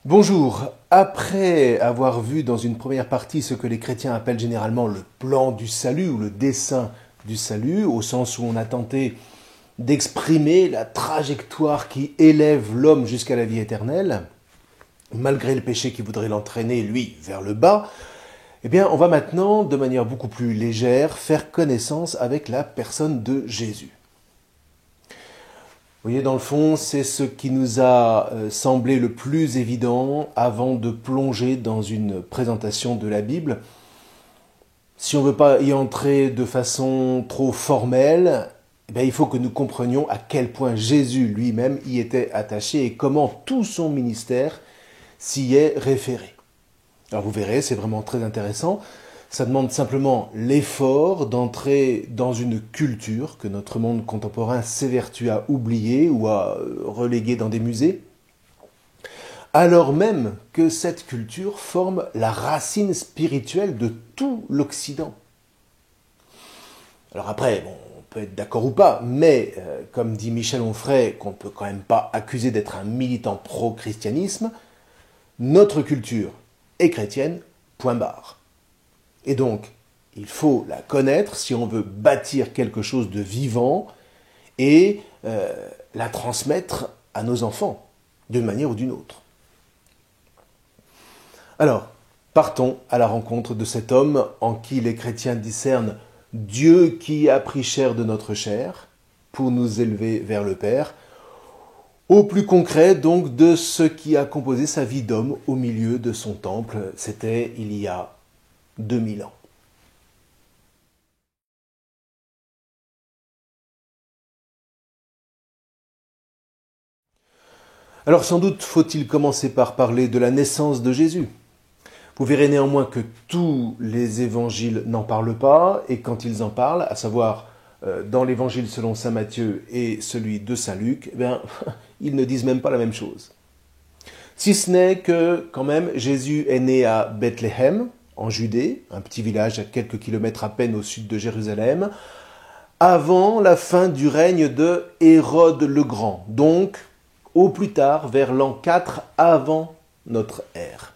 Bonjour. Après avoir vu dans une première partie ce que les chrétiens appellent généralement le plan du salut ou le dessein du salut, au sens où on a tenté d'exprimer la trajectoire qui élève l'homme jusqu'à la vie éternelle, malgré le péché qui voudrait l'entraîner, lui, vers le bas, eh bien, on va maintenant, de manière beaucoup plus légère, faire connaissance avec la personne de Jésus. Vous voyez, dans le fond, c'est ce qui nous a semblé le plus évident avant de plonger dans une présentation de la Bible. Si on ne veut pas y entrer de façon trop formelle, il faut que nous comprenions à quel point Jésus lui-même y était attaché et comment tout son ministère s'y est référé. Alors vous verrez, c'est vraiment très intéressant. Ça demande simplement l'effort d'entrer dans une culture que notre monde contemporain s'évertue à oublier ou à reléguer dans des musées, alors même que cette culture forme la racine spirituelle de tout l'Occident. Alors après, on peut être d'accord ou pas, mais comme dit Michel Onfray, qu'on ne peut quand même pas accuser d'être un militant pro-christianisme, notre culture est chrétienne, point barre. Et donc, il faut la connaître si on veut bâtir quelque chose de vivant et la transmettre à nos enfants, d'une manière ou d'une autre. Alors, partons à la rencontre de cet homme en qui les chrétiens discernent Dieu qui a pris chair de notre chair pour nous élever vers le Père, au plus concret donc de ce qui a composé sa vie d'homme au milieu de son temple. C'était il y a 2000 ans. Alors sans doute faut-il commencer par parler de la naissance de Jésus. Vous verrez néanmoins que tous les évangiles n'en parlent pas, et quand ils en parlent, à savoir dans l'évangile selon saint Matthieu et celui de saint Luc, ils ne disent même pas la même chose. Si ce n'est que, quand même, Jésus est né à Bethléem, en Judée, un petit village à quelques kilomètres à peine au sud de Jérusalem, avant la fin du règne de Hérode le Grand, donc au plus tard, vers l'an 4 avant notre ère.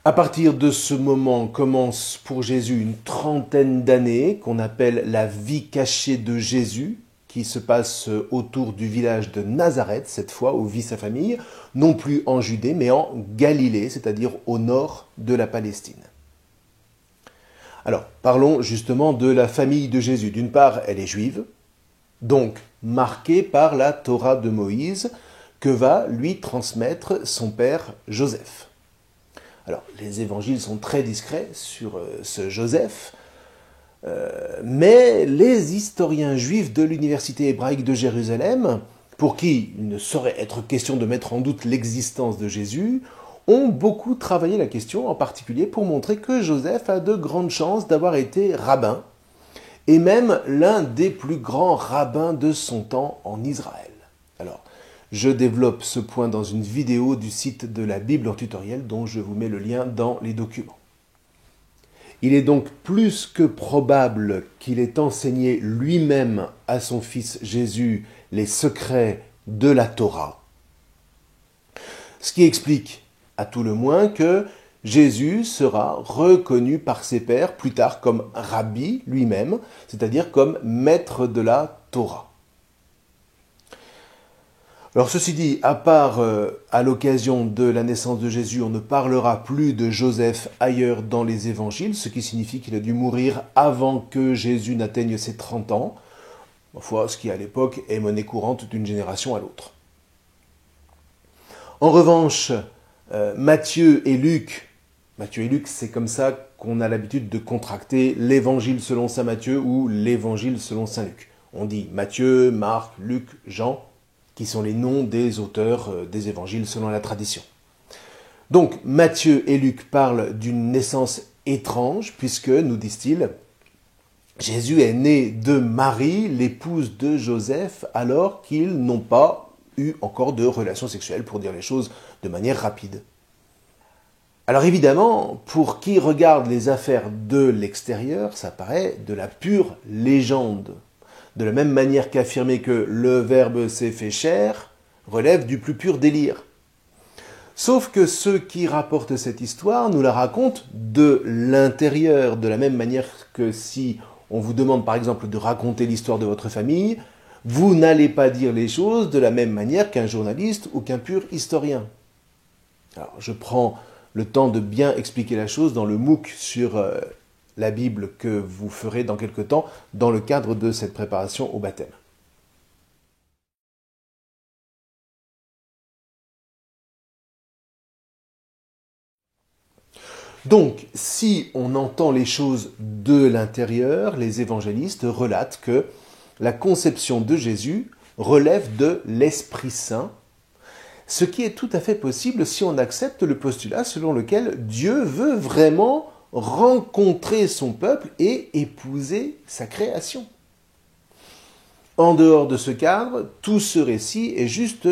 À partir de ce moment commence pour Jésus une trentaine d'années qu'on appelle la vie cachée de Jésus, qui se passe autour du village de Nazareth, cette fois où vit sa famille, non plus en Judée, mais en Galilée, c'est-à-dire au nord de la Palestine. Alors, parlons justement de la famille de Jésus. D'une part, elle est juive, donc marquée par la Torah de Moïse, que va lui transmettre son père Joseph. Alors, les évangiles sont très discrets sur ce Joseph, mais les historiens juifs de l'université hébraïque de Jérusalem, pour qui il ne saurait être question de mettre en doute l'existence de Jésus, ont beaucoup travaillé la question, en particulier pour montrer que Joseph a de grandes chances d'avoir été rabbin, et même l'un des plus grands rabbins de son temps en Israël. Alors, je développe ce point dans une vidéo du site de la Bible en tutoriel dont je vous mets le lien dans les documents. Il est donc plus que probable qu'il ait enseigné lui-même à son fils Jésus les secrets de la Torah, ce qui explique à tout le moins que Jésus sera reconnu par ses pairs plus tard comme rabbi lui-même, c'est-à-dire comme maître de la Torah. Alors ceci dit, à part à l'occasion de la naissance de Jésus, on ne parlera plus de Joseph ailleurs dans les évangiles, ce qui signifie qu'il a dû mourir avant que Jésus n'atteigne ses 30 ans, ce qui à l'époque est monnaie courante d'une génération à l'autre. En revanche, Matthieu et Luc, c'est comme ça qu'on a l'habitude de contracter l'évangile selon saint Matthieu ou l'évangile selon saint Luc. On dit Matthieu, Marc, Luc, Jean, qui sont les noms des auteurs des évangiles selon la tradition. Donc Matthieu et Luc parlent d'une naissance étrange, puisque, nous disent-ils, Jésus est né de Marie, l'épouse de Joseph, alors qu'ils n'ont pas eu encore de relations sexuelles, pour dire les choses de manière rapide. Alors évidemment, pour qui regarde les affaires de l'extérieur, ça paraît de la pure légende. De la même manière qu'affirmer que le Verbe s'est fait chair relève du plus pur délire. Sauf que ceux qui rapportent cette histoire nous la racontent de l'intérieur, de la même manière que si on vous demande par exemple de raconter l'histoire de votre famille, vous n'allez pas dire les choses de la même manière qu'un journaliste ou qu'un pur historien. Alors, je prends le temps de bien expliquer la chose dans le MOOC sur la Bible que vous ferez dans quelque temps dans le cadre de cette préparation au baptême. Donc, si on entend les choses de l'intérieur, les évangélistes relatent que la conception de Jésus relève de l'Esprit Saint, ce qui est tout à fait possible si on accepte le postulat selon lequel Dieu veut vraiment rencontrer son peuple et épouser sa création. En dehors de ce cadre, tout ce récit est juste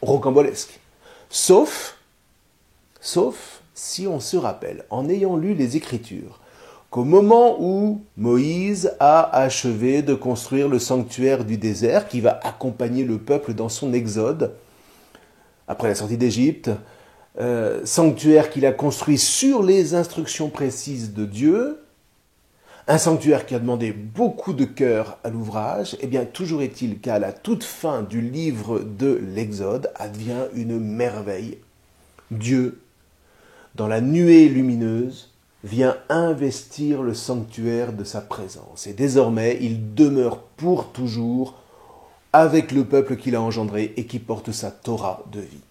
rocambolesque. Sauf si on se rappelle, en ayant lu les Écritures, qu'au moment où Moïse a achevé de construire le sanctuaire du désert qui va accompagner le peuple dans son exode, après la sortie d'Égypte, sanctuaire qu'il a construit sur les instructions précises de Dieu, un sanctuaire qui a demandé beaucoup de cœur à l'ouvrage, eh bien toujours est-il qu'à la toute fin du livre de l'Exode advient une merveille. Dieu, dans la nuée lumineuse, vient investir le sanctuaire de sa présence. Et désormais, il demeure pour toujours avec le peuple qu'il a engendré et qui porte sa Torah de vie.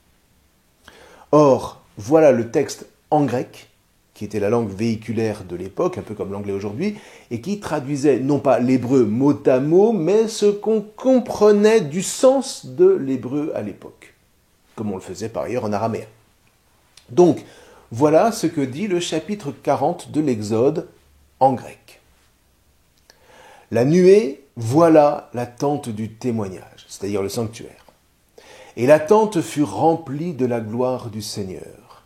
Or, voilà le texte en grec, qui était la langue véhiculaire de l'époque, un peu comme l'anglais aujourd'hui, et qui traduisait non pas l'hébreu mot à mot, mais ce qu'on comprenait du sens de l'hébreu à l'époque, comme on le faisait par ailleurs en araméen. Donc, voilà ce que dit le chapitre 40 de l'Exode en grec. La nuée, voilà la tente du témoignage, c'est-à-dire le sanctuaire. Et la tente fut remplie de la gloire du Seigneur.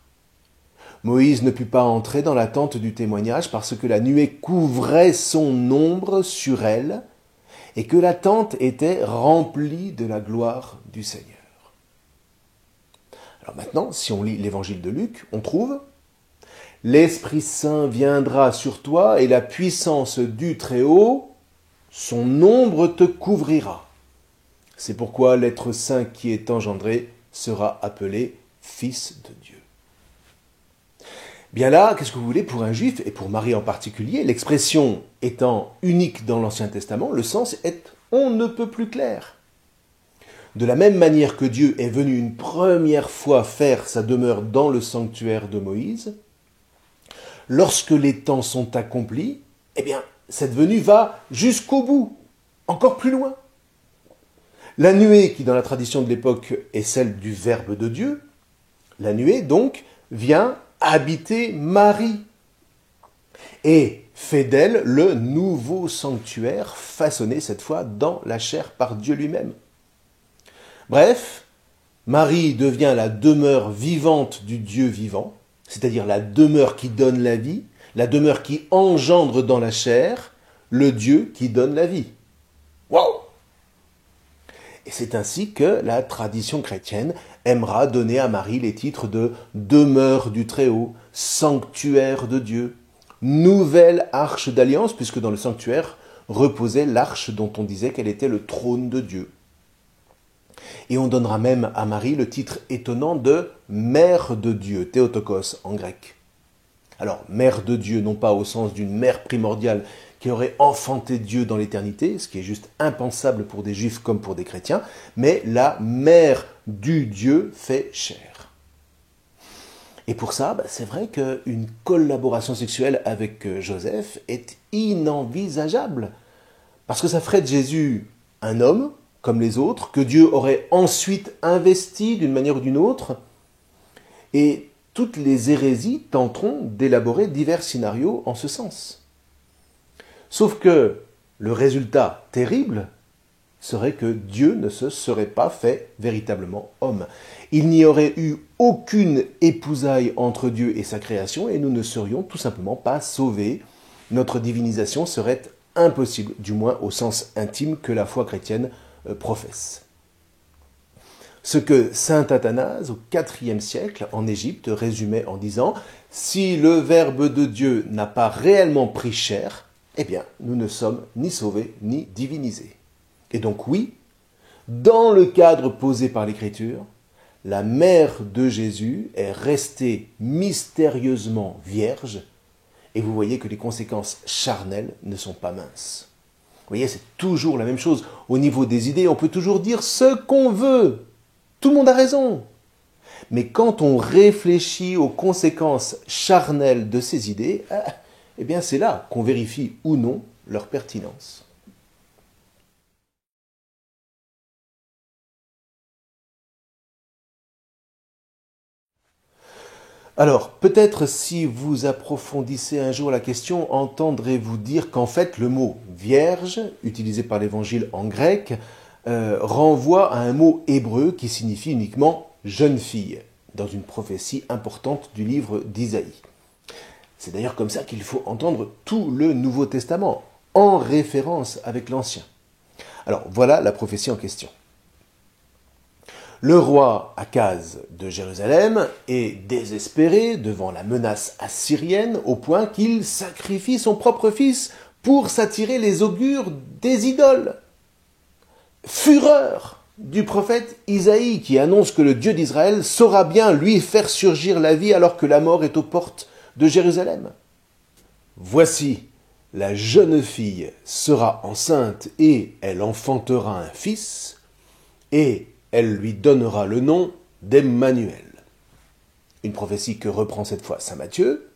Moïse ne put pas entrer dans la tente du témoignage parce que la nuée couvrait son ombre sur elle et que la tente était remplie de la gloire du Seigneur. Alors maintenant, si on lit l'évangile de Luc, on trouve « L'Esprit Saint viendra sur toi et la puissance du Très-Haut, son ombre te couvrira. C'est pourquoi l'être saint qui est engendré sera appelé Fils de Dieu. » Bien là, qu'est-ce que vous voulez pour un juif, et pour Marie en particulier, l'expression étant unique dans l'Ancien Testament, le sens est « on ne peut plus clair ». De la même manière que Dieu est venu une première fois faire sa demeure dans le sanctuaire de Moïse, lorsque les temps sont accomplis, eh bien, cette venue va jusqu'au bout, encore plus loin. La nuée, qui dans la tradition de l'époque est celle du Verbe de Dieu, la nuée donc vient habiter Marie et fait d'elle le nouveau sanctuaire façonné cette fois dans la chair par Dieu lui-même. Bref, Marie devient la demeure vivante du Dieu vivant, c'est-à-dire la demeure qui donne la vie, la demeure qui engendre dans la chair, le Dieu qui donne la vie. Waouh! Et c'est ainsi que la tradition chrétienne aimera donner à Marie les titres de demeure du Très-Haut, sanctuaire de Dieu, nouvelle arche d'alliance, puisque dans le sanctuaire reposait l'arche dont on disait qu'elle était le trône de Dieu. Et on donnera même à Marie le titre étonnant de Mère de Dieu, Théotokos en grec. Alors, Mère de Dieu, non pas au sens d'une mère primordiale qui aurait enfanté Dieu dans l'éternité, ce qui est juste impensable pour des juifs comme pour des chrétiens, mais la mère du Dieu fait chair. Et pour ça, c'est vrai qu'une collaboration sexuelle avec Joseph est inenvisageable, parce que ça ferait de Jésus un homme, comme les autres, que Dieu aurait ensuite investi d'une manière ou d'une autre, et toutes les hérésies tenteront d'élaborer divers scénarios en ce sens. Sauf que le résultat terrible serait que Dieu ne se serait pas fait véritablement homme. Il n'y aurait eu aucune épousaille entre Dieu et sa création et nous ne serions tout simplement pas sauvés. Notre divinisation serait impossible, du moins au sens intime que la foi chrétienne professe. Ce que saint Athanase, au IVe siècle, en Égypte, résumait en disant « Si le Verbe de Dieu n'a pas réellement pris chair, eh bien, nous ne sommes ni sauvés ni divinisés. » Et donc oui, dans le cadre posé par l'Écriture, la mère de Jésus est restée mystérieusement vierge, et vous voyez que les conséquences charnelles ne sont pas minces. Vous voyez, c'est toujours la même chose. Au niveau des idées, on peut toujours dire ce qu'on veut. Tout le monde a raison. Mais quand on réfléchit aux conséquences charnelles de ces idées, eh bien c'est là qu'on vérifie ou non leur pertinence. Alors, peut-être si vous approfondissez un jour la question, entendrez-vous dire qu'en fait le mot vierge, utilisé par l'Évangile en grec, renvoie à un mot hébreu qui signifie uniquement jeune fille, dans une prophétie importante du livre d'Isaïe. C'est d'ailleurs comme ça qu'il faut entendre tout le Nouveau Testament, en référence avec l'Ancien. Alors, voilà la prophétie en question. Le roi Akaz de Jérusalem est désespéré devant la menace assyrienne au point qu'il sacrifie son propre fils pour s'attirer les augures des idoles. Fureur du prophète Isaïe qui annonce que le Dieu d'Israël saura bien lui faire surgir la vie alors que la mort est aux portes de Jérusalem. Voici, la jeune fille sera enceinte et elle enfantera un fils, et elle lui donnera le nom d'Emmanuel. Une prophétie que reprend cette fois saint Matthieu.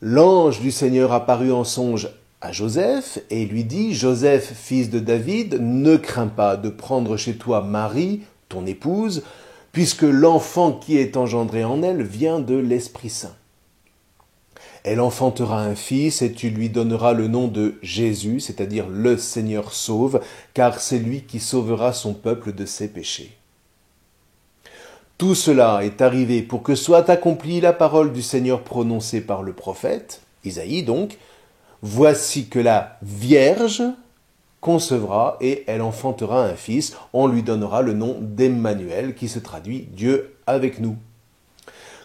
L'ange du Seigneur apparut en songe à Joseph et lui dit « Joseph, fils de David, ne crains pas de prendre chez toi Marie, ton épouse, puisque l'enfant qui est engendré en elle vient de l'Esprit Saint. Elle enfantera un fils et tu lui donneras le nom de Jésus, c'est-à-dire le Seigneur sauve, car c'est lui qui sauvera son peuple de ses péchés. » Tout cela est arrivé pour que soit accomplie la parole du Seigneur prononcée par le prophète, Isaïe donc, « Voici que la Vierge concevra et elle enfantera un fils, on lui donnera le nom d'Emmanuel, qui se traduit Dieu avec nous. »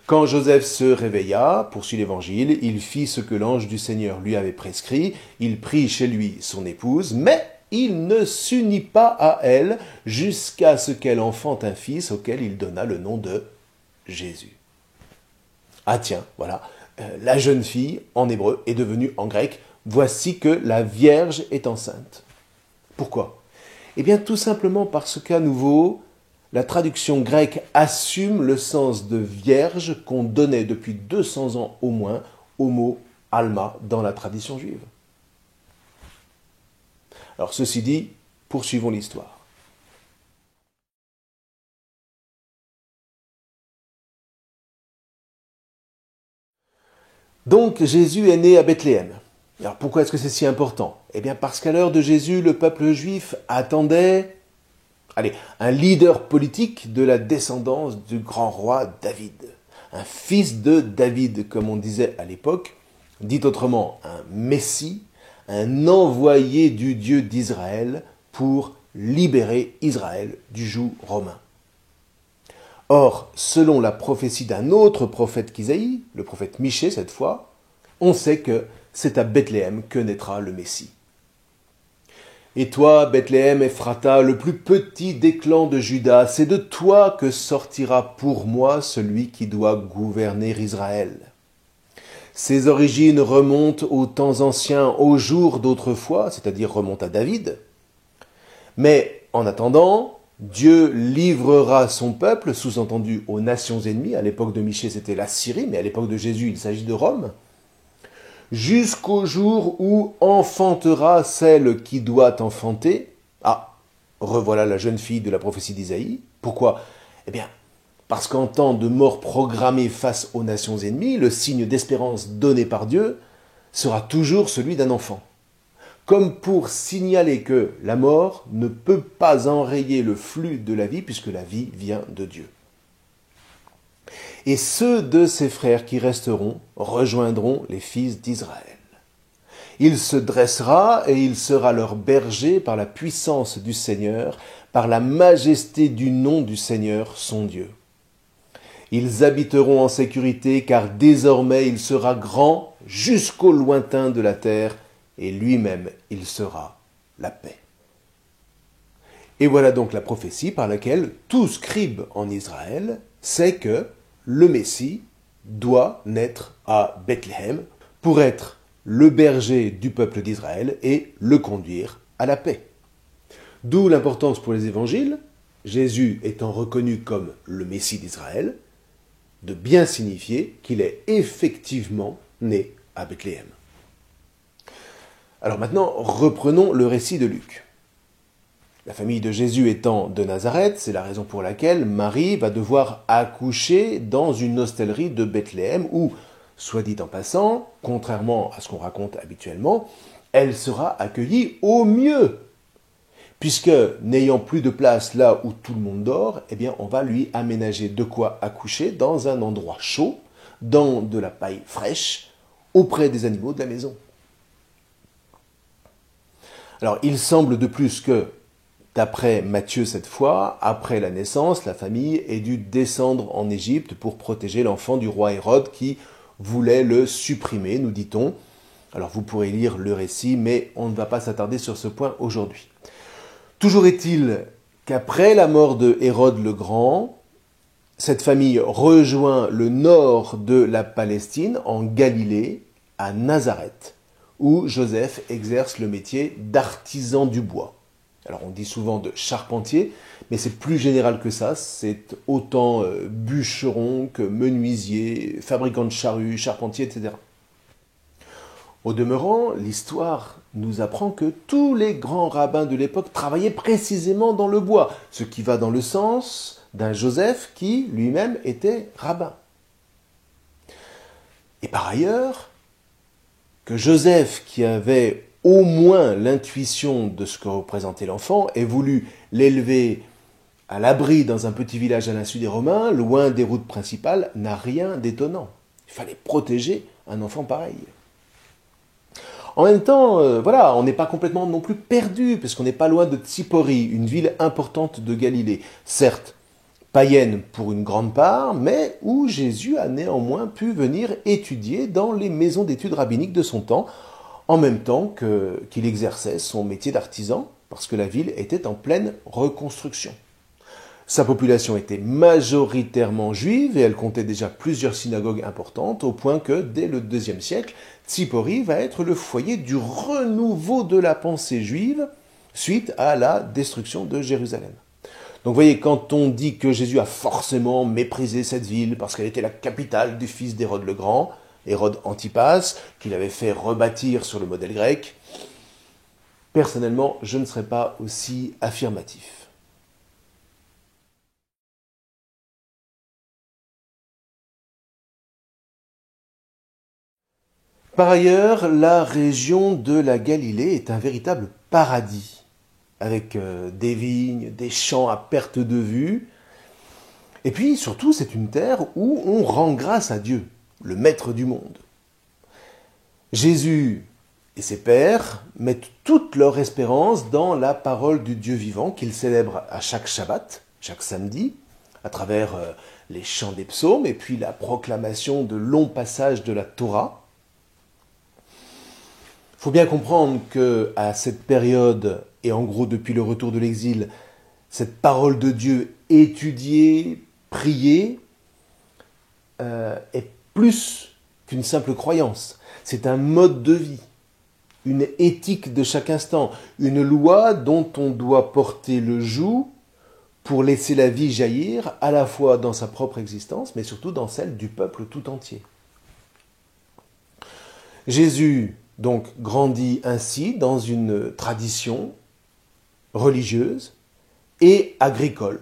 Quand Joseph se réveilla, poursuit l'Évangile, il fit ce que l'ange du Seigneur lui avait prescrit, il prit chez lui son épouse, mais il ne s'unit pas à elle jusqu'à ce qu'elle enfante un fils auquel il donna le nom de Jésus. Ah tiens, voilà, la jeune fille, en hébreu, est devenue en grec, voici que la Vierge est enceinte. Pourquoi ? Eh bien tout simplement parce qu'à nouveau, la traduction grecque assume le sens de vierge qu'on donnait depuis 200 ans au moins au mot alma dans la tradition juive. Alors ceci dit, poursuivons l'histoire. Donc Jésus est né à Bethléem. Alors pourquoi est-ce que c'est si important ? Eh bien parce qu'à l'heure de Jésus, le peuple juif attendait un leader politique de la descendance du grand roi David. Un fils de David, comme on disait à l'époque, dit autrement un messie, un envoyé du Dieu d'Israël pour libérer Israël du joug romain. Or, selon la prophétie d'un autre prophète qu'Isaïe, le prophète Michée cette fois, on sait que c'est à Bethléem que naîtra le Messie. Et toi, Bethléem Ephrata, le plus petit des clans de Juda, c'est de toi que sortira pour moi celui qui doit gouverner Israël. Ses origines remontent aux temps anciens, aux jours d'autrefois, c'est-à-dire remontent à David. Mais en attendant, Dieu livrera son peuple, sous-entendu aux nations ennemies. À l'époque de Michée, c'était la Syrie, mais à l'époque de Jésus, il s'agit de Rome. Jusqu'au jour où enfantera celle qui doit enfanter. Ah, revoilà la jeune fille de la prophétie d'Isaïe. Pourquoi ? Eh bien, parce qu'en temps de mort programmée face aux nations ennemies, le signe d'espérance donné par Dieu sera toujours celui d'un enfant. Comme pour signaler que la mort ne peut pas enrayer le flux de la vie, puisque la vie vient de Dieu. Et ceux de ses frères qui resteront rejoindront les fils d'Israël. Il se dressera et il sera leur berger par la puissance du Seigneur, par la majesté du nom du Seigneur, son Dieu. Ils habiteront en sécurité, car désormais il sera grand jusqu'au lointain de la terre, et lui-même il sera la paix. Et voilà donc la prophétie par laquelle tout scribe en Israël sait que le Messie doit naître à Bethléem pour être le berger du peuple d'Israël et le conduire à la paix. D'où l'importance pour les évangiles, Jésus étant reconnu comme le Messie d'Israël, de bien signifier qu'il est effectivement né à Bethléem. Alors maintenant, reprenons le récit de Luc. La famille de Jésus étant de Nazareth, c'est la raison pour laquelle Marie va devoir accoucher dans une hostellerie de Bethléem où, soit dit en passant, contrairement à ce qu'on raconte habituellement, elle sera accueillie au mieux. Puisque, n'ayant plus de place là où tout le monde dort, eh bien, on va lui aménager de quoi accoucher dans un endroit chaud, dans de la paille fraîche, auprès des animaux de la maison. Alors, il semble de plus que, d'après Matthieu cette fois, après la naissance, la famille ait dû descendre en Égypte pour protéger l'enfant du roi Hérode qui voulait le supprimer, nous dit-on. Alors, vous pourrez lire le récit, mais on ne va pas s'attarder sur ce point aujourd'hui. Toujours est-il qu'après la mort de Hérode le Grand, cette famille rejoint le nord de la Palestine, en Galilée, à Nazareth, où Joseph exerce le métier d'artisan du bois. Alors on dit souvent de charpentier, mais c'est plus général que ça, c'est autant bûcheron que menuisier, fabricant de charrues, charpentier, etc. Au demeurant, l'histoire nous apprend que tous les grands rabbins de l'époque travaillaient précisément dans le bois, ce qui va dans le sens d'un Joseph qui lui-même était rabbin. Et par ailleurs, que Joseph, qui avait au moins l'intuition de ce que représentait l'enfant, ait voulu l'élever à l'abri dans un petit village à l'insu des Romains, loin des routes principales, n'a rien d'étonnant. Il fallait protéger un enfant pareil. En même temps, on n'est pas complètement non plus perdu, parce qu'on n'est pas loin de Tsipori, une ville importante de Galilée. Certes, païenne pour une grande part, mais où Jésus a néanmoins pu venir étudier dans les maisons d'études rabbiniques de son temps, en même temps qu'il exerçait son métier d'artisan, parce que la ville était en pleine reconstruction. Sa population était majoritairement juive et elle comptait déjà plusieurs synagogues importantes, au point que, dès le IIe siècle, Tsipori va être le foyer du renouveau de la pensée juive suite à la destruction de Jérusalem. Donc vous voyez, quand on dit que Jésus a forcément méprisé cette ville parce qu'elle était la capitale du fils d'Hérode le Grand, Hérode Antipas, qu'il avait fait rebâtir sur le modèle grec, personnellement, je ne serais pas aussi affirmatif. Par ailleurs, la région de la Galilée est un véritable paradis, avec des vignes, des champs à perte de vue. Et puis, surtout, c'est une terre où on rend grâce à Dieu, le maître du monde. Jésus et ses pères mettent toute leur espérance dans la parole du Dieu vivant qu'ils célèbrent à chaque Shabbat, chaque samedi, à travers les chants des psaumes et puis la proclamation de longs passages de la Torah. Il faut bien comprendre qu'à cette période, et en gros depuis le retour de l'exil, cette parole de Dieu étudiée, priée, est plus qu'une simple croyance. C'est un mode de vie, une éthique de chaque instant, une loi dont on doit porter le joug pour laisser la vie jaillir à la fois dans sa propre existence, mais surtout dans celle du peuple tout entier. Jésus donc grandit ainsi dans une tradition religieuse et agricole,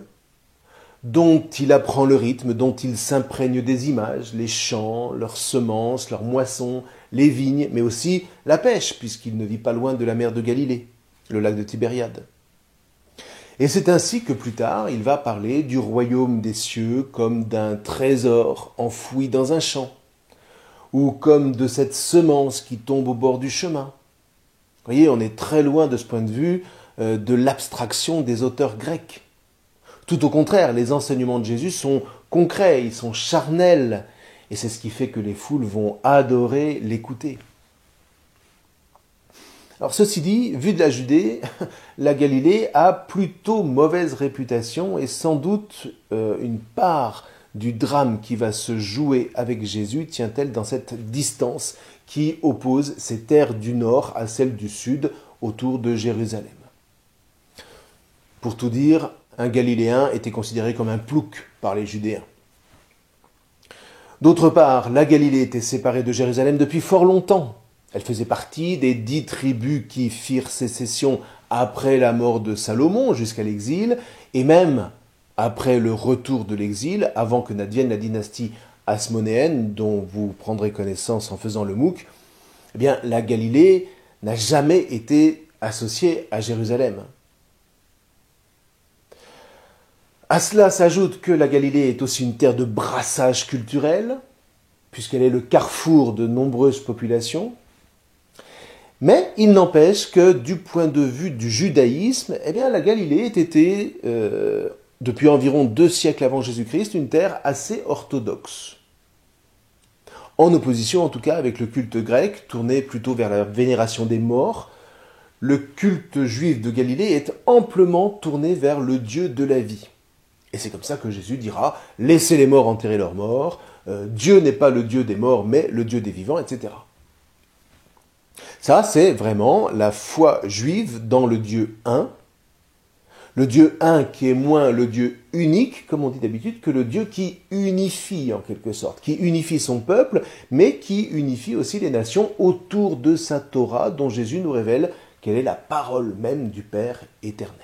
dont il apprend le rythme, dont il s'imprègne des images, les champs, leurs semences, leurs moissons, les vignes, mais aussi la pêche, puisqu'il ne vit pas loin de la mer de Galilée, le lac de Tibériade. Et c'est ainsi que plus tard, il va parler du royaume des cieux comme d'un trésor enfoui dans un champ, ou comme de cette semence qui tombe au bord du chemin, Vous voyez, on est très loin de ce point de vue de l'abstraction des auteurs grecs. Tout au contraire, les enseignements de Jésus sont concrets, ils sont charnels, et c'est ce qui fait que les foules vont adorer l'écouter. Alors ceci dit, vu de la Judée, la Galilée a plutôt mauvaise réputation et sans doute une part du drame qui va se jouer avec Jésus tient-elle dans cette distance qui oppose ces terres du nord à celles du sud autour de Jérusalem. Pour tout dire, un Galiléen était considéré comme un plouc par les Judéens. D'autre part, la Galilée était séparée de Jérusalem depuis fort longtemps. Elle faisait partie des 10 tribus qui firent sécession après la mort de Salomon jusqu'à l'exil, et même après le retour de l'exil, avant que n'advienne la dynastie hasmonéenne, dont vous prendrez connaissance en faisant le MOOC, eh bien, la Galilée n'a jamais été associée à Jérusalem. À cela s'ajoute que la Galilée est aussi une terre de brassage culturel, puisqu'elle est le carrefour de nombreuses populations. Mais il n'empêche que du point de vue du judaïsme, eh bien, la Galilée était, depuis environ 2 siècles avant Jésus-Christ, une terre assez orthodoxe. En opposition en tout cas avec le culte grec, tourné plutôt vers la vénération des morts, le culte juif de Galilée est amplement tourné vers le Dieu de la vie. Et c'est comme ça que Jésus dira « Laissez les morts enterrer leurs morts, Dieu n'est pas le Dieu des morts, mais le Dieu des vivants, etc. » Ça, c'est vraiment la foi juive dans le Dieu un. Le Dieu un qui est moins le Dieu unique, comme on dit d'habitude, que le Dieu qui unifie en quelque sorte, qui unifie son peuple, mais qui unifie aussi les nations autour de sa Torah, dont Jésus nous révèle qu'elle est la parole même du Père éternel.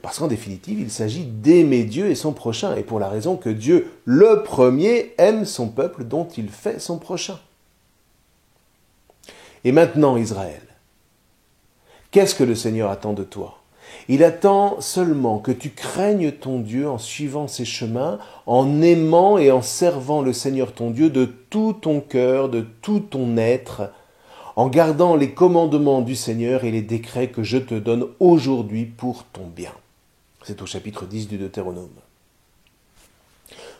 Parce qu'en définitive, il s'agit d'aimer Dieu et son prochain, et pour la raison que Dieu, le premier, aime son peuple dont il fait son prochain. Et maintenant, Israël, qu'est-ce que le Seigneur attend de toi? Il attend seulement que tu craignes ton Dieu en suivant ses chemins, en aimant et en servant le Seigneur ton Dieu de tout ton cœur, de tout ton être, en gardant les commandements du Seigneur et les décrets que je te donne aujourd'hui pour ton bien. C'est au chapitre 10 du Deutéronome.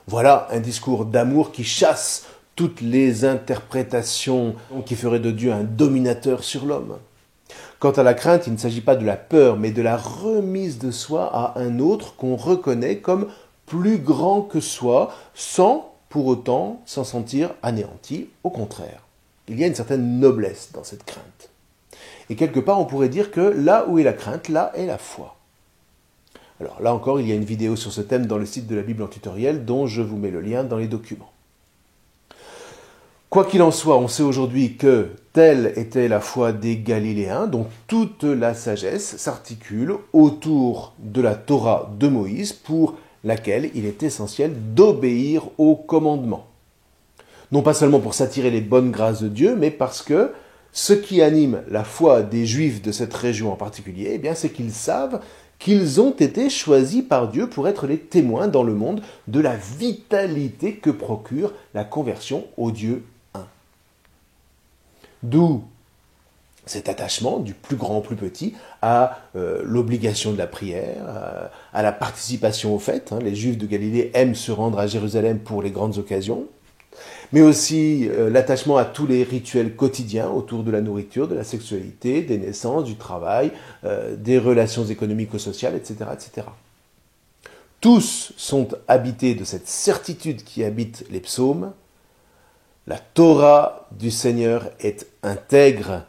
Voilà un discours d'amour qui chasse toutes les interprétations qui feraient de Dieu un dominateur sur l'homme. Quant à la crainte, il ne s'agit pas de la peur, mais de la remise de soi à un autre qu'on reconnaît comme plus grand que soi, sans pour autant s'en sentir anéanti. Au contraire, il y a une certaine noblesse dans cette crainte. Et quelque part, on pourrait dire que là où est la crainte, là est la foi. Alors là encore, il y a une vidéo sur ce thème dans le site de la Bible en tutoriel, dont je vous mets le lien dans les documents. Quoi qu'il en soit, on sait aujourd'hui que telle était la foi des Galiléens, dont toute la sagesse s'articule autour de la Torah de Moïse, pour laquelle il est essentiel d'obéir aux commandements. Non pas seulement pour s'attirer les bonnes grâces de Dieu, mais parce que ce qui anime la foi des Juifs de cette région en particulier, eh bien, c'est qu'ils savent qu'ils ont été choisis par Dieu pour être les témoins dans le monde de la vitalité que procure la conversion au Dieu un. D'où cet attachement du plus grand au plus petit à l'obligation de la prière, à la participation aux fêtes. Les Juifs de Galilée aiment se rendre à Jérusalem pour les grandes occasions, mais aussi l'attachement à tous les rituels quotidiens autour de la nourriture, de la sexualité, des naissances, du travail, des relations économico-sociales, etc., etc. Tous sont habités de cette certitude qui habite les psaumes. La Torah du Seigneur est intègre,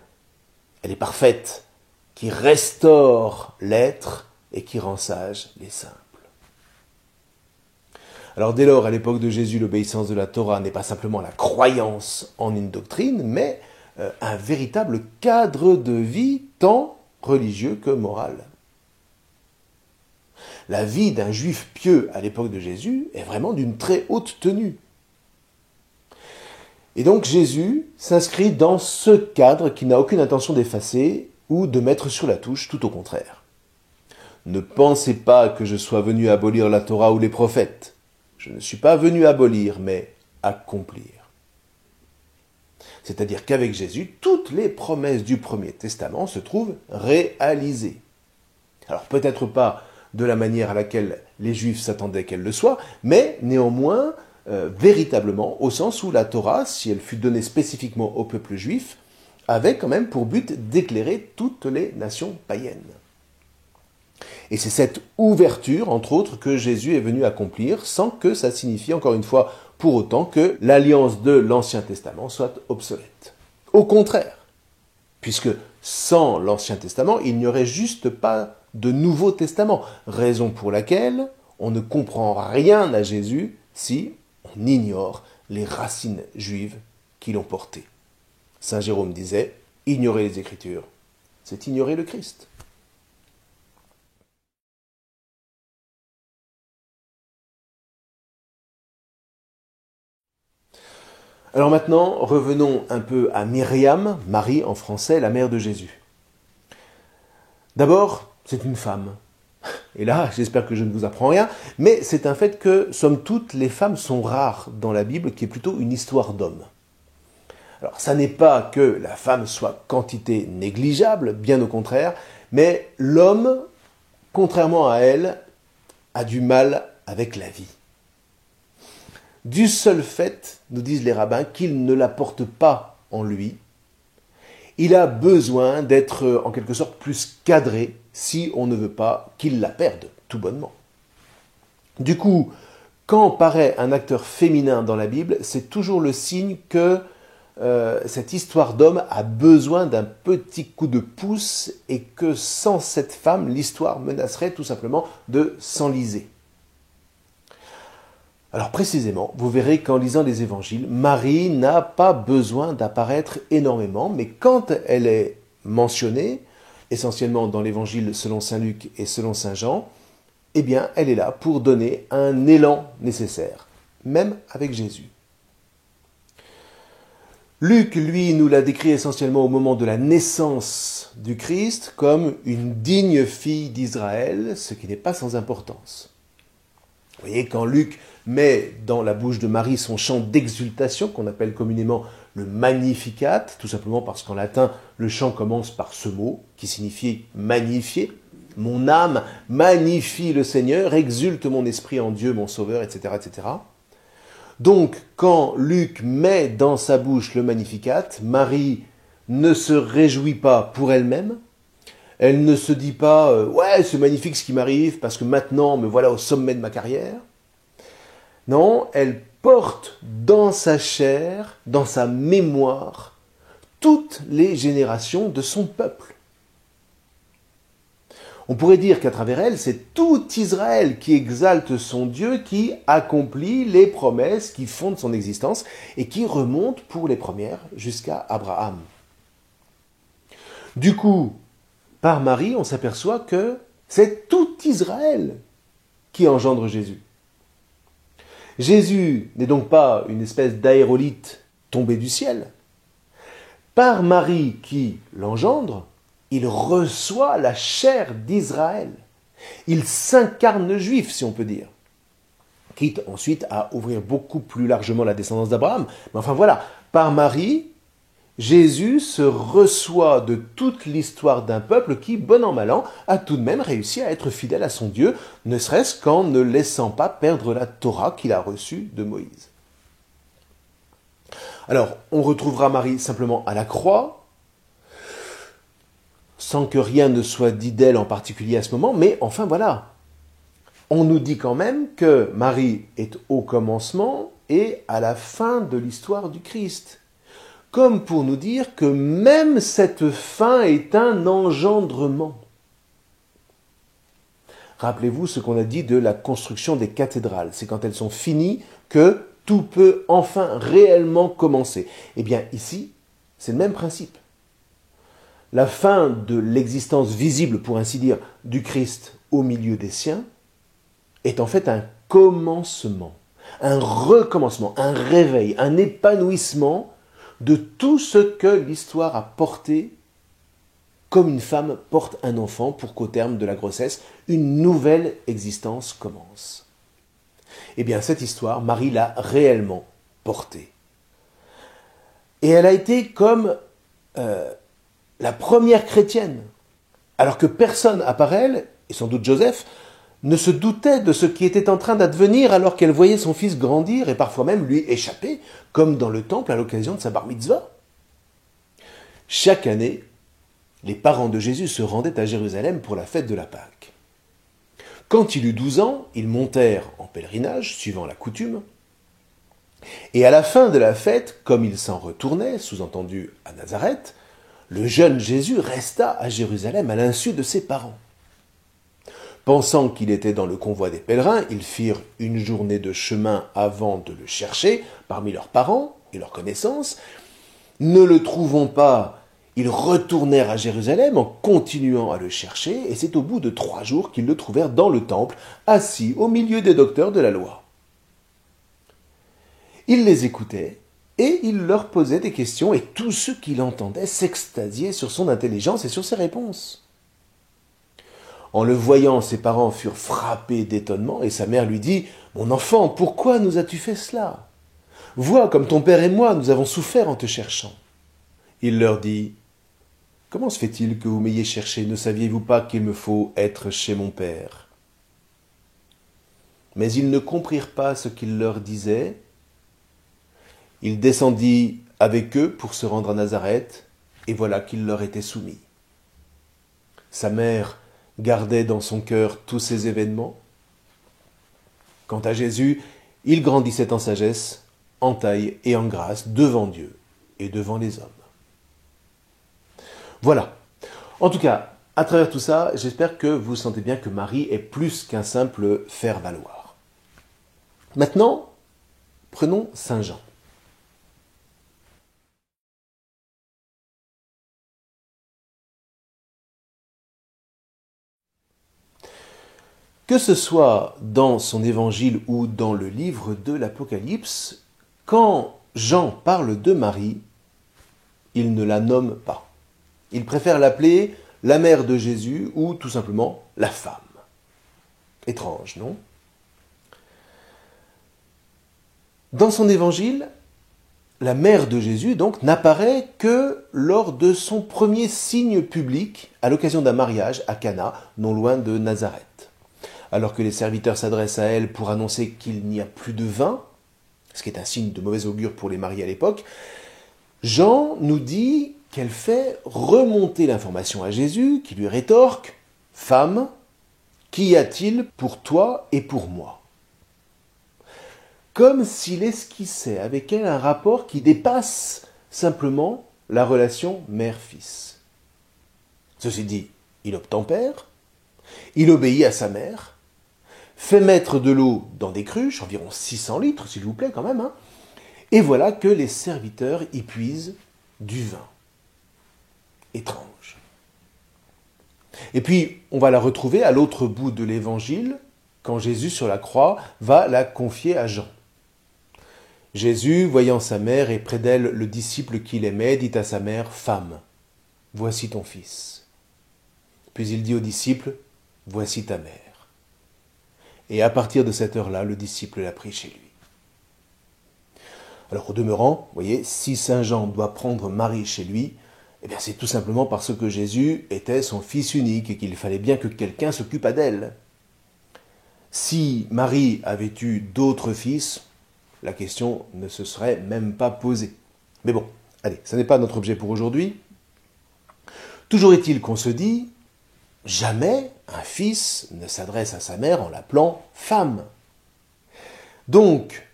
elle est parfaite, qui restaure l'être et qui rend sage les simples. Alors dès lors, à l'époque de Jésus, l'obéissance de la Torah n'est pas simplement la croyance en une doctrine, mais un véritable cadre de vie, tant religieux que moral. La vie d'un juif pieux à l'époque de Jésus est vraiment d'une très haute tenue. Et donc Jésus s'inscrit dans ce cadre qui n'a aucune intention d'effacer ou de mettre sur la touche, tout au contraire. Ne pensez pas que je sois venu abolir la Torah ou les prophètes. Je ne suis pas venu abolir, mais accomplir. C'est-à-dire qu'avec Jésus, toutes les promesses du Premier Testament se trouvent réalisées. Alors peut-être pas de la manière à laquelle les Juifs s'attendaient qu'elles le soient, mais néanmoins, véritablement, au sens où la Torah, si elle fut donnée spécifiquement au peuple juif, avait quand même pour but d'éclairer toutes les nations païennes. Et c'est cette ouverture, entre autres, que Jésus est venu accomplir, sans que ça signifie, encore une fois, pour autant que l'alliance de l'Ancien Testament soit obsolète. Au contraire, puisque sans l'Ancien Testament, il n'y aurait juste pas de Nouveau Testament, raison pour laquelle on ne comprend rien à Jésus si on ignore les racines juives qui l'ont porté. Saint Jérôme disait, ignorer les Écritures, c'est ignorer le Christ. Alors maintenant, revenons un peu à Myriam, Marie en français, la mère de Jésus. D'abord, c'est une femme. Et là, j'espère que je ne vous apprends rien, mais c'est un fait que, somme toute, les femmes sont rares dans la Bible, qui est plutôt une histoire d'hommes. Alors, ça n'est pas que la femme soit quantité négligeable, bien au contraire, mais l'homme, contrairement à elle, a du mal avec la vie. Du seul fait, nous disent les rabbins, qu'il ne la porte pas en lui, il a besoin d'être en quelque sorte plus cadré si on ne veut pas qu'il la perde, tout bonnement. Du coup, quand paraît un acteur féminin dans la Bible, c'est toujours le signe que cette histoire d'homme a besoin d'un petit coup de pouce et que sans cette femme, l'histoire menacerait tout simplement de s'enliser. Alors précisément, vous verrez qu'en lisant les évangiles, Marie n'a pas besoin d'apparaître énormément, mais quand elle est mentionnée, essentiellement dans l'évangile selon saint Luc et selon saint Jean, eh bien elle est là pour donner un élan nécessaire, même avec Jésus. Luc, lui, nous l'a décrit essentiellement au moment de la naissance du Christ comme une digne fille d'Israël, ce qui n'est pas sans importance. Vous voyez, quand Luc met dans la bouche de Marie son chant d'exultation, qu'on appelle communément le Magnificat, tout simplement parce qu'en latin, le chant commence par ce mot, qui signifie magnifier. Mon âme magnifie le Seigneur, exulte mon esprit en Dieu, mon Sauveur, etc., etc. Donc, quand Luc met dans sa bouche le Magnificat, Marie ne se réjouit pas pour elle-même. Elle ne se dit pas « Ouais, c'est magnifique ce qui m'arrive parce que maintenant me voilà au sommet de ma carrière ». Non, elle porte dans sa chair, dans sa mémoire, toutes les générations de son peuple. On pourrait dire qu'à travers elle, c'est tout Israël qui exalte son Dieu, qui accomplit les promesses qui fondent son existence et qui remontent pour les premières jusqu'à Abraham. Du coup, par Marie, on s'aperçoit que c'est tout Israël qui engendre Jésus. Jésus n'est donc pas une espèce d'aérolite tombée du ciel. Par Marie qui l'engendre, il reçoit la chair d'Israël. Il s'incarne juif, si on peut dire. Quitte ensuite à ouvrir beaucoup plus largement la descendance d'Abraham. Mais enfin voilà, par Marie, Jésus se reçoit de toute l'histoire d'un peuple qui, bon an mal an, a tout de même réussi à être fidèle à son Dieu, ne serait-ce qu'en ne laissant pas perdre la Torah qu'il a reçue de Moïse. Alors, on retrouvera Marie simplement à la croix, sans que rien ne soit dit d'elle en particulier à ce moment, mais enfin voilà. On nous dit quand même que Marie est au commencement et à la fin de l'histoire du Christ. Comme pour nous dire que même cette fin est un engendrement. Rappelez-vous ce qu'on a dit de la construction des cathédrales. C'est quand elles sont finies que tout peut enfin réellement commencer. Eh bien ici, c'est le même principe. La fin de l'existence visible, pour ainsi dire, du Christ au milieu des siens est en fait un commencement, un recommencement, un réveil, un épanouissement de tout ce que l'histoire a porté comme une femme porte un enfant pour qu'au terme de la grossesse, une nouvelle existence commence. Eh bien, cette histoire, Marie l'a réellement portée. Et elle a été comme la première chrétienne, alors que personne à part elle, et sans doute Joseph, ne se doutait de ce qui était en train d'advenir alors qu'elle voyait son fils grandir et parfois même lui échapper, comme dans le temple à l'occasion de sa bar mitzvah. Chaque année, les parents de Jésus se rendaient à Jérusalem pour la fête de la Pâque. Quand il eut 12 ans, ils montèrent en pèlerinage, suivant la coutume, et à la fin de la fête, comme ils s'en retournaient, sous-entendu à Nazareth, le jeune Jésus resta à Jérusalem à l'insu de ses parents. Pensant qu'il était dans le convoi des pèlerins, ils firent une journée de chemin avant de le chercher parmi leurs parents et leurs connaissances. Ne le trouvant pas, ils retournèrent à Jérusalem en continuant à le chercher, et c'est au bout de 3 jours qu'ils le trouvèrent dans le temple, assis au milieu des docteurs de la loi. Il les écoutait, et il leur posait des questions, et tous ceux qui l'entendaient s'extasiaient sur son intelligence et sur ses réponses. En le voyant, ses parents furent frappés d'étonnement, et sa mère lui dit « Mon enfant, pourquoi nous as-tu fait cela ? Vois comme ton père et moi, nous avons souffert en te cherchant. » Il leur dit « Comment se fait-il que vous m'ayez cherché ? Ne saviez-vous pas qu'il me faut être chez mon père ?» Mais ils ne comprirent pas ce qu'il leur disait. Il descendit avec eux pour se rendre à Nazareth, et voilà qu'il leur était soumis. Sa mère gardait dans son cœur tous ces événements. Quant à Jésus, il grandissait en sagesse, en taille et en grâce devant Dieu et devant les hommes. Voilà. En tout cas, à travers tout ça, j'espère que vous sentez bien que Marie est plus qu'un simple faire-valoir. Maintenant, prenons Saint Jean. Que ce soit dans son évangile ou dans le livre de l'Apocalypse, quand Jean parle de Marie, il ne la nomme pas. Il préfère l'appeler la mère de Jésus ou tout simplement la femme. Étrange, non ? Dans son évangile, la mère de Jésus donc n'apparaît que lors de son premier signe public à l'occasion d'un mariage à Cana, non loin de Nazareth. Alors que les serviteurs s'adressent à elle pour annoncer qu'il n'y a plus de vin, ce qui est un signe de mauvais augure pour les mariés à l'époque, Jean nous dit qu'elle fait remonter l'information à Jésus, qui lui rétorque « Femme, qu'y a-t-il pour toi et pour moi ?» Comme s'il esquissait avec elle un rapport qui dépasse simplement la relation mère-fils. Ceci dit, il obtempère, il obéit à sa mère, fait mettre de l'eau dans des cruches, environ 600 litres, s'il vous plaît, quand même, et voilà que les serviteurs y puisent du vin. Étrange. Et puis, on va la retrouver à l'autre bout de l'évangile, quand Jésus, sur la croix, va la confier à Jean. Jésus, voyant sa mère et près d'elle le disciple qu'il aimait, dit à sa mère « Femme, voici ton fils. » Puis il dit au disciple « Voici ta mère. » Et à partir de cette heure-là, le disciple l'a pris chez lui. Alors au demeurant, vous voyez, si Saint Jean doit prendre Marie chez lui, eh bien c'est tout simplement parce que Jésus était son fils unique et qu'il fallait bien que quelqu'un s'occupât d'elle. Si Marie avait eu d'autres fils, la question ne se serait même pas posée. Mais bon, allez, ce n'est pas notre objet pour aujourd'hui. Toujours est-il qu'on se dit, jamais un fils ne s'adresse à sa mère en l'appelant femme. Donc,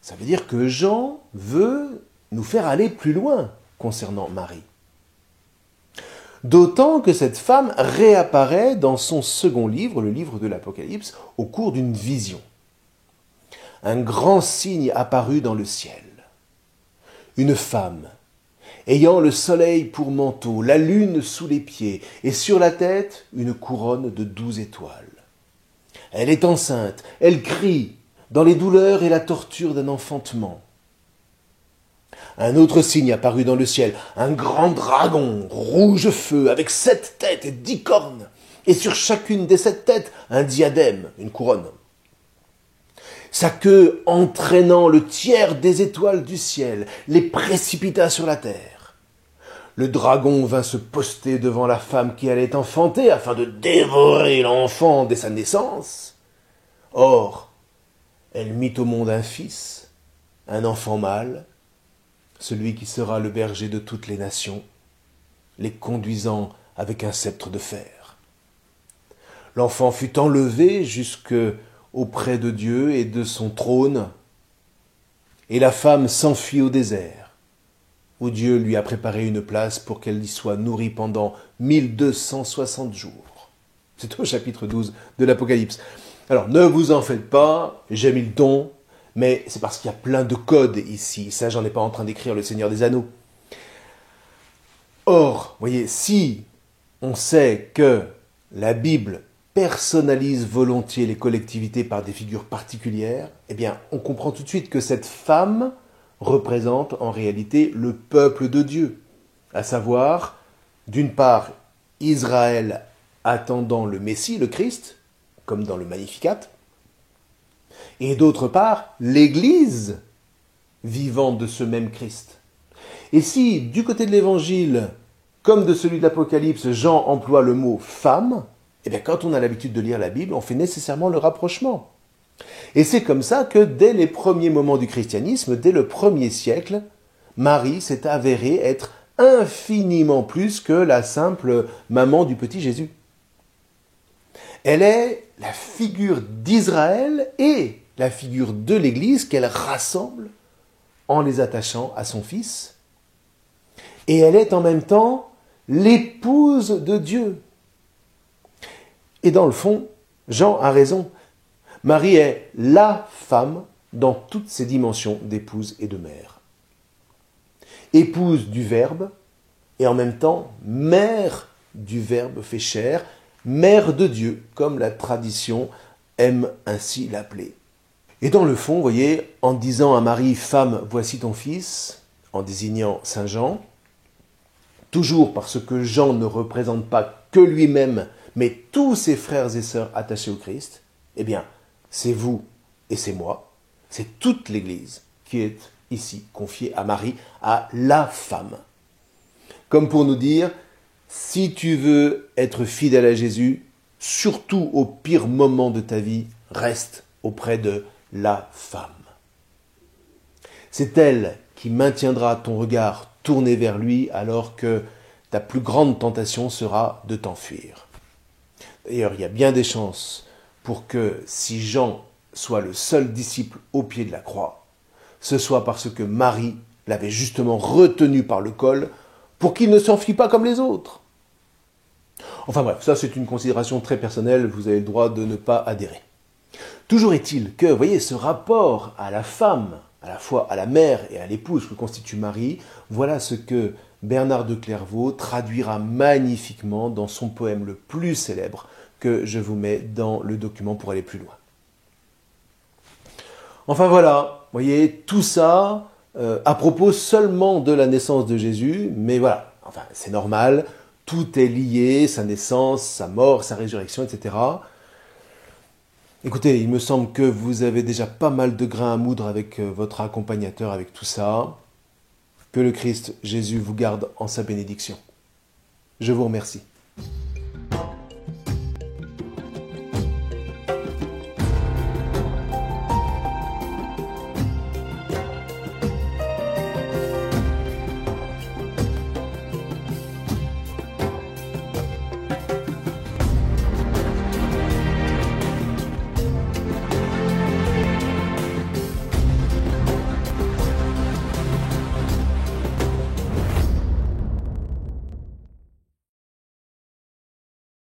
ça veut dire que Jean veut nous faire aller plus loin concernant Marie. D'autant que cette femme réapparaît dans son second livre, le livre de l'Apocalypse, au cours d'une vision. Un grand signe apparut dans le ciel. Une femme, ayant le soleil pour manteau, la lune sous les pieds, et sur la tête une couronne de 12 étoiles. Elle est enceinte, elle crie, dans les douleurs et la torture d'un enfantement. Un autre signe apparut dans le ciel, un grand dragon, rouge feu, avec 7 têtes et 10 cornes, et sur chacune des 7 têtes, un diadème, une couronne. sa queue entraînant le tiers des étoiles du ciel, les précipita sur la terre. Le dragon vint se poster devant la femme qui allait enfanter afin de dévorer l'enfant dès sa naissance. Or, elle mit au monde un fils, un enfant mâle, celui qui sera le berger de toutes les nations, les conduisant avec un sceptre de fer. L'enfant fut enlevé jusque auprès de Dieu et de son trône, et la femme s'enfuit au désert, où Dieu lui a préparé une place pour qu'elle y soit nourrie pendant 1260 jours. C'est au chapitre 12 de l'Apocalypse. Alors, ne vous en faites pas, j'ai mis le ton, mais c'est parce qu'il y a plein de codes ici. Ça, j'en ai pas en train d'écrire le Seigneur des Anneaux. Or, voyez, si on sait que la Bible personnalise volontiers les collectivités par des figures particulières, eh bien, on comprend tout de suite que cette femme représente en réalité le peuple de Dieu, à savoir, d'une part, Israël attendant le Messie, le Christ, comme dans le Magnificat, et d'autre part, l'Église vivant de ce même Christ. Et si, du côté de l'Évangile, comme de celui de l'Apocalypse, Jean emploie le mot « femme », eh bien, quand on a l'habitude de lire la Bible, on fait nécessairement le rapprochement. Et c'est comme ça que, dès les premiers moments du christianisme, dès le 1er siècle, Marie s'est avérée être infiniment plus que la simple maman du petit Jésus. Elle est la figure d'Israël et la figure de l'Église qu'elle rassemble en les attachant à son Fils. Et elle est en même temps l'épouse de Dieu. Et dans le fond, Jean a raison. Marie est la femme dans toutes ses dimensions d'épouse et de mère. Épouse du Verbe et en même temps mère du Verbe fait chair, mère de Dieu, comme la tradition aime ainsi l'appeler. Et dans le fond, vous voyez, en disant à Marie, femme, voici ton fils, en désignant Saint Jean, toujours parce que Jean ne représente pas que lui-même, mais tous ses frères et sœurs attachés au Christ, eh bien, c'est vous et c'est moi, c'est toute l'Église qui est ici confiée à Marie, à la femme. Comme pour nous dire, si tu veux être fidèle à Jésus, surtout au pire moment de ta vie, reste auprès de la femme. C'est elle qui maintiendra ton regard tourné vers lui alors que ta plus grande tentation sera de t'enfuir. D'ailleurs, il y a bien des chances pour que si Jean soit le seul disciple au pied de la croix, ce soit parce que Marie l'avait justement retenu par le col pour qu'il ne s'enfuit pas comme les autres. Enfin bref, ça c'est une considération très personnelle, vous avez le droit de ne pas adhérer. Toujours est-il que, vous voyez, ce rapport à la femme, à la fois à la mère et à l'épouse que constitue Marie, voilà ce que Bernard de Clairvaux traduira magnifiquement dans son poème le plus célèbre que je vous mets dans le document pour aller plus loin. Enfin voilà, vous voyez, tout ça à propos seulement de la naissance de Jésus, mais voilà, enfin c'est normal, tout est lié, sa naissance, sa mort, sa résurrection, etc. Écoutez, il me semble que vous avez déjà pas mal de grains à moudre avec votre accompagnateur, avec tout ça. Que le Christ Jésus vous garde en sa bénédiction. Je vous remercie.